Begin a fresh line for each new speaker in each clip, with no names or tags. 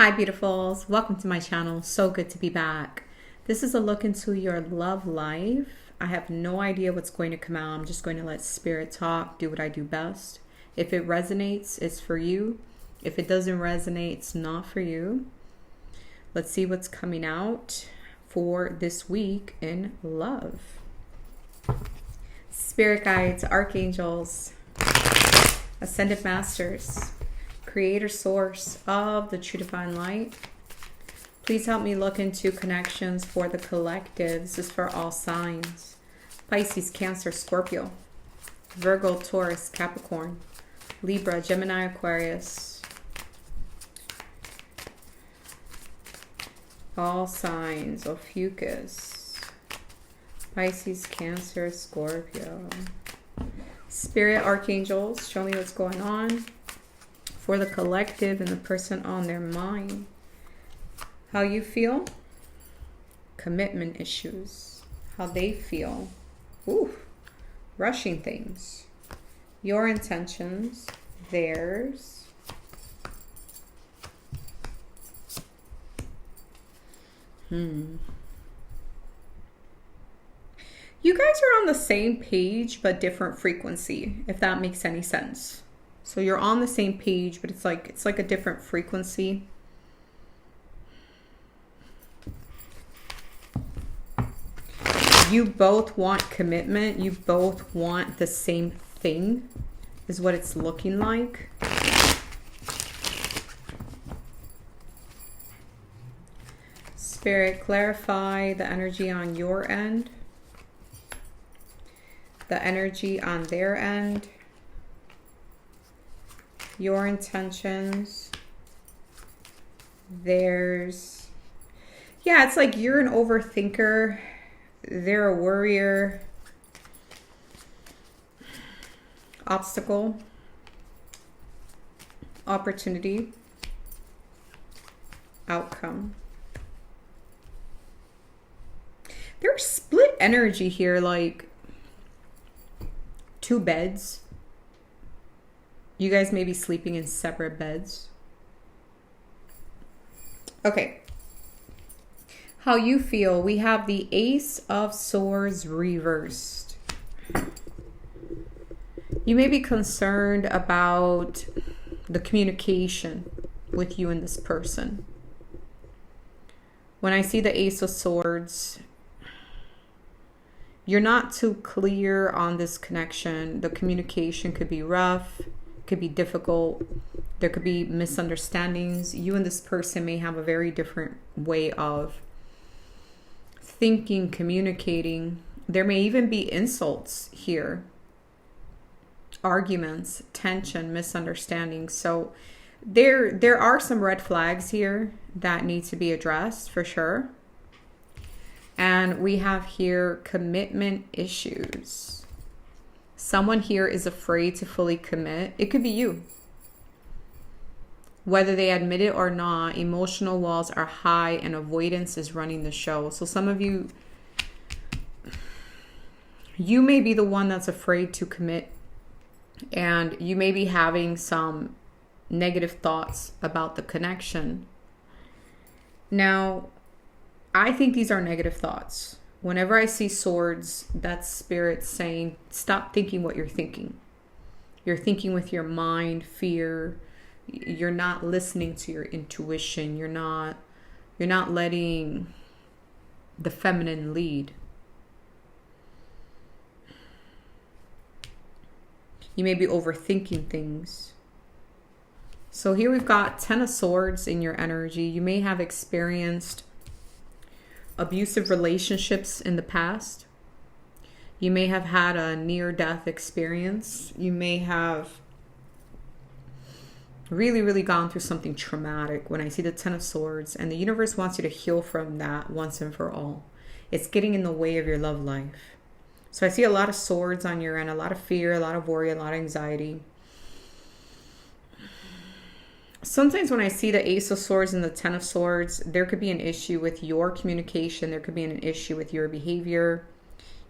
Hi beautifuls, welcome to my channel. So good to be back. This is a look into your love life. I have no idea what's going to come out. I'm just going to let spirit talk, do what I do best. If it resonates, it's for you. If it doesn't resonate, it's not for you. Let's see what's coming out for this week in love. Spirit guides, archangels, ascended masters, creator source of the true divine light. Please help me look into connections for the collective. This is for all signs. Pisces, Cancer, Scorpio, Virgo, Taurus, Capricorn, Libra, Gemini, Aquarius. All signs of Fucus. Pisces, Cancer, Scorpio. Spirit archangels, show me what's going on for the collective and the person on their mind. How you feel? Commitment issues. How they feel. Ooh, rushing things. Your intentions. Theirs. You guys are on the same page but different frequency, if that makes any sense. So you're on the same page, but it's like a different frequency. You both want commitment. You both want the same thing, is what it's looking like. Spirit, clarify the energy on your end, the energy on their end, your intentions, theirs. Yeah, it's like you're an overthinker. They're a worrier. Obstacle. Opportunity. Outcome. There's split energy here, like two beds. You guys may be sleeping in separate beds. Okay. How you feel? We have the Ace of Swords reversed. You may be concerned about the communication with you and this person. When I see the Ace of Swords, you're not too clear on this connection. The communication could be rough, could be difficult. There could be misunderstandings. You and this person may have a very different way of thinking, communicating. There may even be insults here, arguments, tension, misunderstandings. So there are some red flags here that need to be addressed for sure. And we have here commitment issues. Someone here is afraid to fully commit. It could be you. Whether they admit it or not, emotional walls are high and avoidance is running the show. So some of you, you may be the one that's afraid to commit, and you may be having some negative thoughts about the connection. Now, I think these are negative thoughts. Whenever I see swords, that's spirit saying, stop thinking what you're thinking. You're thinking with your mind, fear. You're not listening to your intuition. You're not letting the feminine lead. You may be overthinking things. So here we've got 10 of Swords in your energy. You may have experienced abusive relationships in the past. You may have had a near-death experience. You may have really gone through something traumatic. When I see the 10 of Swords, and the universe wants you to heal from that once and for all. It's getting in the way of your love life. So I see a lot of swords on your end, a lot of fear, a lot of worry, a lot of anxiety. Sometimes when I see the Ace of Swords and the 10 of Swords, there could be an issue with your communication. There could be an issue with your behavior.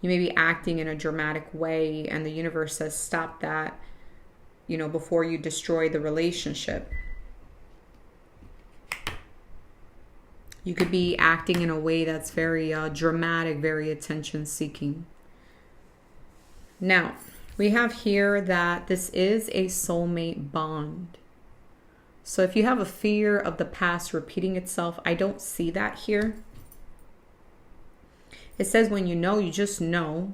You may be acting in a dramatic way, and the universe says, stop that, before you destroy the relationship. You could be acting in a way that's very dramatic, very attention seeking. Now, we have here that this is a soulmate bond. So if you have a fear of the past repeating itself, I don't see that here. It says when you know, you just know.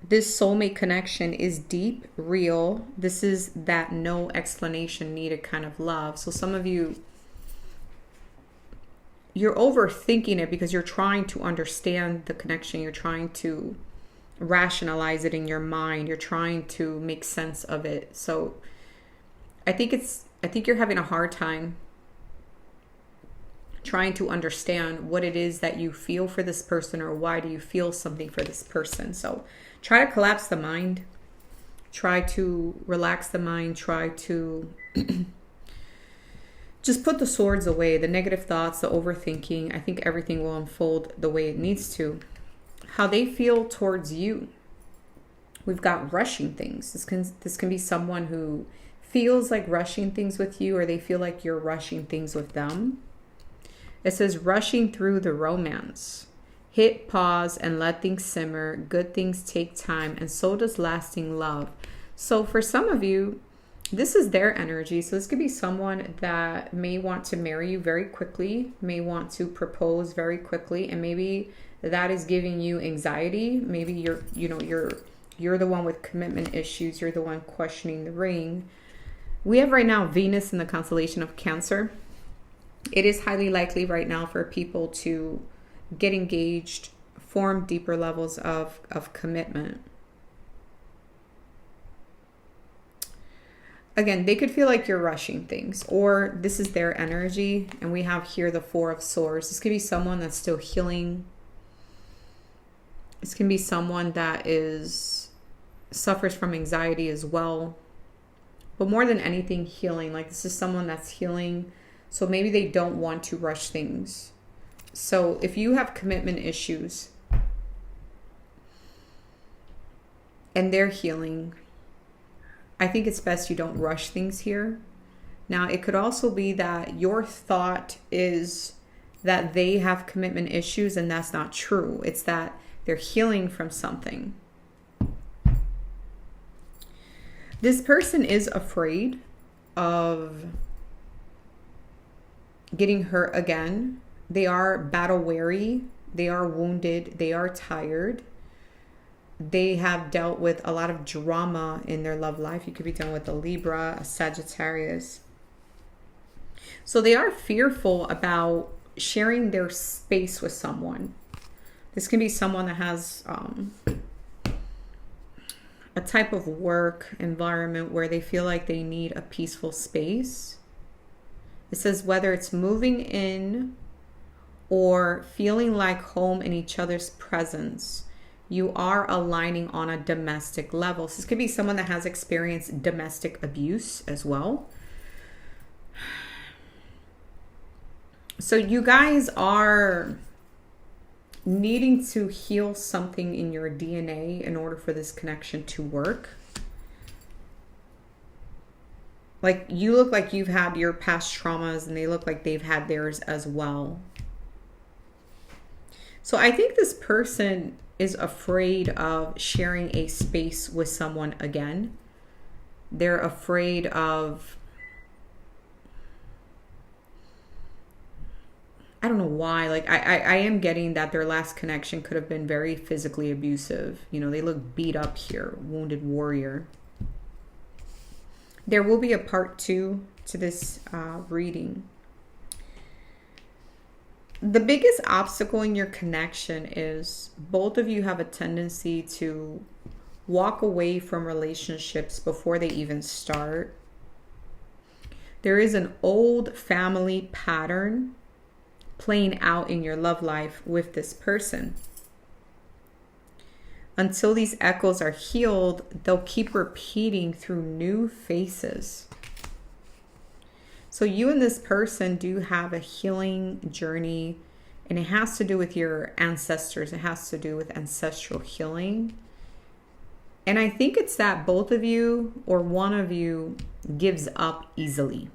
This soulmate connection is deep, real. This is that no explanation needed kind of love. So some of you, you're overthinking it because you're trying to understand the connection. You're trying to rationalize it in your mind. You're trying to make sense of it. So I think you're having a hard time trying to understand what it is that you feel for this person, or why do you feel something for this person. So try to collapse the mind. Try to relax the mind. Try to just put the swords away, the negative thoughts, the overthinking. I think everything will unfold the way it needs to. How they feel towards you. We've got rushing things. This can be someone who feels like rushing things with you, or they feel like you're rushing things with them. It says rushing through the romance. Hit pause and let things simmer. Good things take time, and so does lasting love. So for some of you, this is their energy. So this could be someone that may want to marry you very quickly, may want to propose very quickly, and maybe that is giving you anxiety. Maybe you're the one with commitment issues. You're the one questioning the ring. We have right now Venus in the constellation of Cancer. It is highly likely right now for people to get engaged, form deeper levels of commitment. Again, they could feel like you're rushing things, or this is their energy. And we have here the Four of Swords. This could be someone that's still healing. This can be someone that suffers from anxiety as well. But more than anything, healing. Like this is someone that's healing. So maybe they don't want to rush things. So if you have commitment issues and they're healing, I think it's best you don't rush things here. Now, it could also be that your thought is that they have commitment issues, and that's not true. It's that they're healing from something. This person is afraid of getting hurt again. They are battle weary. They are wounded. They are tired. They have dealt with a lot of drama in their love life. You could be dealing with a Libra, a Sagittarius. So they are fearful about sharing their space with someone. This can be someone that has a type of work environment where they feel like they need a peaceful space. It says whether it's moving in or feeling like home in each other's presence, you are aligning on a domestic level. So this could be someone that has experienced domestic abuse as well. So you guys are needing to heal something in your DNA in order for this connection to work. Like you look like you've had your past traumas, and they look like they've had theirs as well. So I think this person is afraid of sharing a space with someone again. They're afraid of, I don't know why. Like I am getting that their last connection could have been very physically abusive. You know, they look beat up here, wounded warrior. There will be a part 2 to this reading. The biggest obstacle in your connection is both of you have a tendency to walk away from relationships before they even start. There is an old family pattern playing out in your love life with this person. Until these echoes are healed, they'll keep repeating through new faces. So you and this person do have a healing journey, and it has to do with your ancestors. It has to do with ancestral healing. And I think it's that both of you or one of you gives up easily.